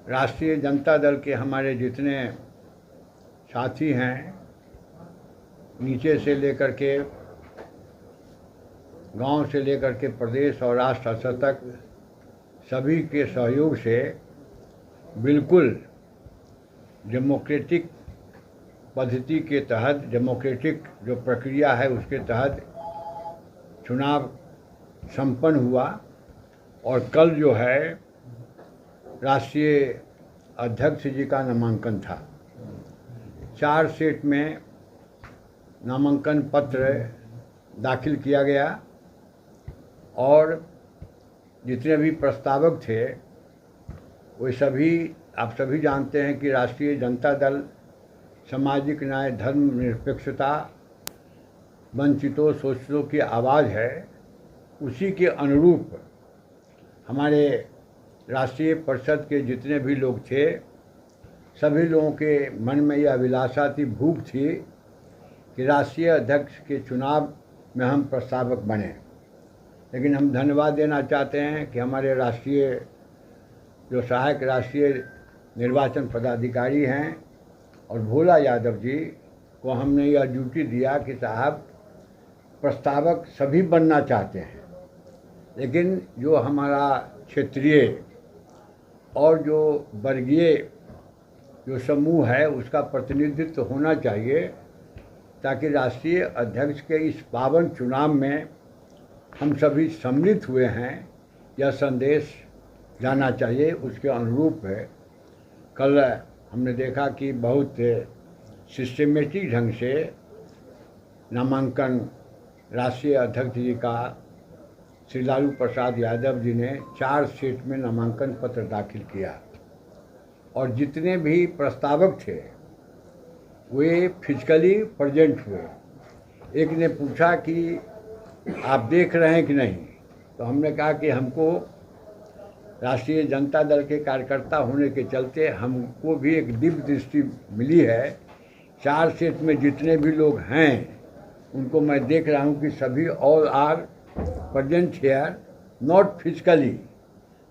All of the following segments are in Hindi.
राष्ट्रीय जनता दल के हमारे जितने साथी हैं, नीचे से लेकर के गांव से लेकर के प्रदेश और राष्ट्र स्तर तक सभी के सहयोग से बिल्कुल डेमोक्रेटिक पद्धति के तहत, डेमोक्रेटिक जो प्रक्रिया है उसके तहत चुनाव संपन्न हुआ। और कल जो है राष्ट्रीय अध्यक्ष जी का नामांकन था। 4 सेट में नामांकन पत्र दाखिल किया गया और जितने भी प्रस्तावक थे वे सभी, आप सभी जानते हैं कि राष्ट्रीय जनता दल सामाजिक न्याय, धर्मनिरपेक्षता, वंचितों शोषितों की आवाज़ है। उसी के अनुरूप हमारे राष्ट्रीय परिषद के जितने भी लोग थे, सभी लोगों के मन में यह अभिलाषा थी, भूख थी कि राष्ट्रीय अध्यक्ष के चुनाव में हम प्रस्तावक बने। लेकिन हम धन्यवाद देना चाहते हैं कि हमारे राष्ट्रीय जो सहायक राष्ट्रीय निर्वाचन पदाधिकारी हैं और भोला यादव जी को हमने यह ड्यूटी दिया कि साहब प्रस्तावक सभी बनना चाहते हैं, लेकिन जो हमारा क्षेत्रीय और जो वर्गीय जो समूह है उसका प्रतिनिधित्व होना चाहिए, ताकि राष्ट्रीय अध्यक्ष के इस पावन चुनाव में हम सभी सम्मिलित हुए हैं, यह संदेश जाना चाहिए। उसके अनुरूप है कल हमने देखा कि बहुत सिस्टमेटिक ढंग से नामांकन राष्ट्रीय अध्यक्ष जी का श्री लालू प्रसाद यादव जी ने 4 सेट में नामांकन पत्र दाखिल किया। और जितने भी प्रस्तावक थे वे फिजिकली प्रेजेंट हुए। एक ने पूछा कि आप देख रहे हैं कि नहीं, तो हमने कहा कि हमको राष्ट्रीय जनता दल के कार्यकर्ता होने के चलते हमको भी एक दिव्य दृष्टि मिली है। 4 सेट में जितने भी लोग हैं उनको मैं देख रहा हूँ कि सभी all are present here, not physically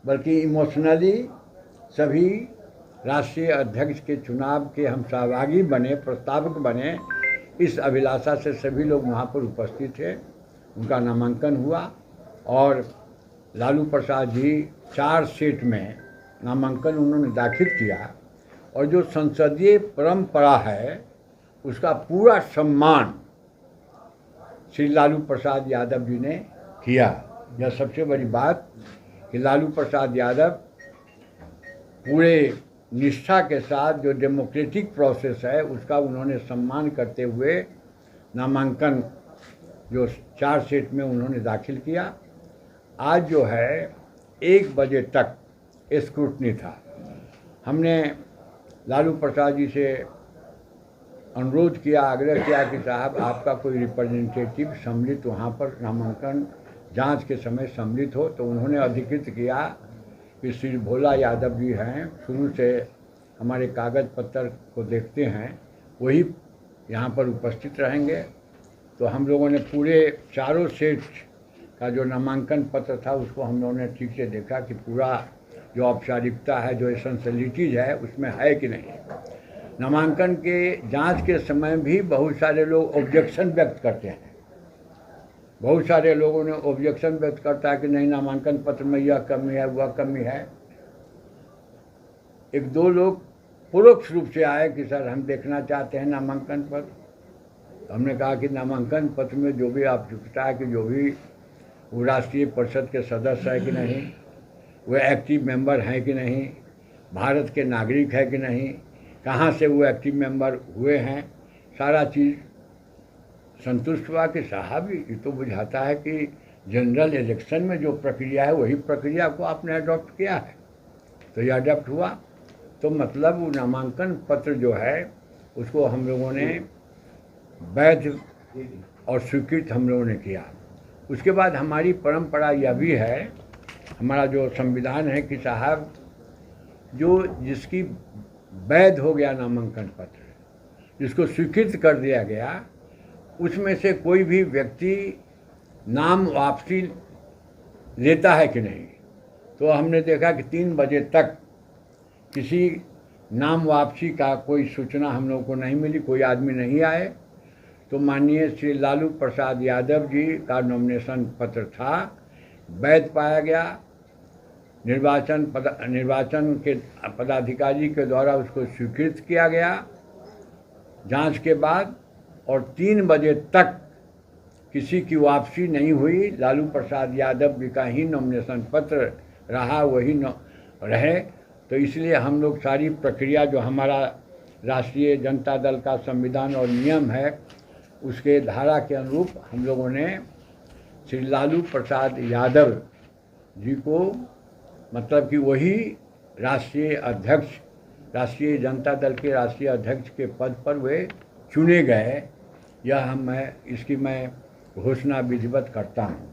बल्कि इमोशनली सभी राष्ट्रीय अध्यक्ष के चुनाव के हम सहभागी बने, प्रस्तावक बने। इस अभिलाषा से सभी लोग वहाँ पर उपस्थित थे। उनका नामांकन हुआ और लालू प्रसाद जी 4 सेट में नामांकन उन्होंने दाखिल किया। और जो संसदीय परंपरा है उसका पूरा सम्मान श्री लालू प्रसाद यादव जी ने किया। यह सबसे बड़ी बात कि लालू प्रसाद यादव पूरे निष्ठा के साथ जो डेमोक्रेटिक प्रोसेस है उसका उन्होंने सम्मान करते हुए नामांकन जो 4 सेट में उन्होंने दाखिल किया। आज जो है 1 बजे तक स्क्रूटनी था। हमने लालू प्रसाद जी से अनुरोध किया, आग्रह किया कि साहब आपका कोई रिप्रेजेंटेटिव सम्मिलित वहाँ पर नामांकन जांच के समय सम्मिलित हो। तो उन्होंने अधिकृत किया कि श्री भोला यादव जी हैं, शुरू से हमारे कागज़ पत्र को देखते हैं, वही यहाँ पर उपस्थित रहेंगे। तो हम लोगों ने पूरे 4 सेट का जो नामांकन पत्र था उसको हम लोगों ने ठीक से देखा कि पूरा जो औपचारिकता है, जो एसेंशियलिटीज़ है उसमें है कि नहीं। नामांकन के जांच के समय भी बहुत सारे लोग ऑब्जेक्शन व्यक्त करते हैं। बहुत सारे लोगों ने ऑब्जेक्शन व्यक्त करता है कि नहीं, नामांकन पत्र में यह कमी है, वह कमी है। 1-2 लोग परोक्ष रूप से आए कि सर हम देखना चाहते हैं नामांकन पत्र। हमने कहा कि नामांकन पत्र में जो भी आवश्यकता है कि जो भी वो राष्ट्रीय परिषद के सदस्य है कि नहीं, वो एक्टिव मेंबर हैं कि नहीं, भारत के नागरिक है कि नहीं, कहाँ से वो एक्टिव मेंबर हुए हैं, सारा चीज़ संतुष्ट हुआ कि साहब ये तो बुझाता है कि जनरल इलेक्शन में जो प्रक्रिया है वही प्रक्रिया को आपने अडॉप्ट किया है। तो ये अडॉप्ट हुआ, तो मतलब वो नामांकन पत्र जो है उसको हम लोगों ने वैध और स्वीकृत हम लोगों ने किया। उसके बाद हमारी परंपरा यह भी है, हमारा जो संविधान है कि साहब जो जिसकी वैध हो गया नामांकन पत्र, जिसको स्वीकृत कर दिया गया, उसमें से कोई भी व्यक्ति नाम वापसी लेता है कि नहीं। तो हमने देखा कि 3 बजे तक किसी नाम वापसी का कोई सूचना हम लोग को नहीं मिली, कोई आदमी नहीं आए, तो माननीय श्री लालू प्रसाद यादव जी का नॉमिनेशन पत्र था, वैध पाया गया। निर्वाचन के पदाधिकारी के द्वारा उसको स्वीकृत किया गया जांच के बाद, और 3 बजे तक किसी की वापसी नहीं हुई। लालू प्रसाद यादव जी का ही नॉमिनेशन पत्र रहा, वही रहे। तो इसलिए हम लोग सारी प्रक्रिया जो हमारा राष्ट्रीय जनता दल का संविधान और नियम है, उसके धारा के अनुरूप हम लोगों ने श्री लालू प्रसाद यादव जी को, मतलब कि वही राष्ट्रीय अध्यक्ष, राष्ट्रीय जनता दल के राष्ट्रीय अध्यक्ष के पद पर वे चुने गए। इसकी मैं घोषणा विधिवत करता हूँ।